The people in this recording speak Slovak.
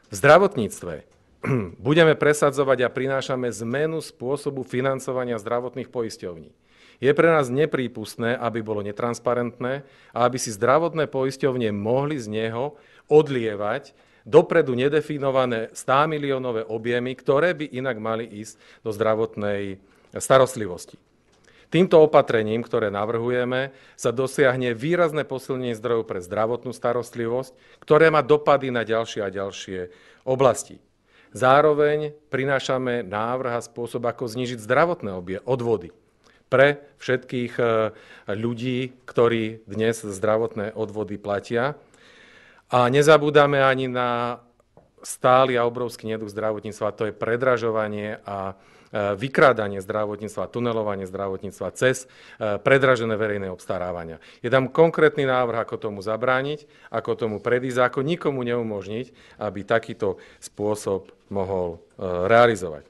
V zdravotníctve budeme presadzovať a prinášame zmenu spôsobu financovania zdravotných poisťovní. Je pre nás neprípustné, aby bolo netransparentné a aby si zdravotné poisťovne mohli z neho odlievať dopredu nedefinované 100 miliónové objemy, ktoré by inak mali ísť do zdravotnej starostlivosti. Týmto opatrením, ktoré navrhujeme, sa dosiahne výrazné posilnenie zdrojov pre zdravotnú starostlivosť, ktoré má dopady na ďalšie a ďalšie oblasti. Zároveň prinášame návrh a spôsob, ako znížiť zdravotné odvody pre všetkých ľudí, ktorí dnes zdravotné odvody platia. A nezabúdame ani na stály a obrovský neduch zdravotníctva, to je predražovanie a vykrádanie zdravotníctva, tunelovanie zdravotníctva cez predražené verejné obstarávania. Je tam konkrétny návrh, ako tomu zabrániť, ako tomu predísť, ako nikomu neumožniť, aby takýto spôsob mohol realizovať.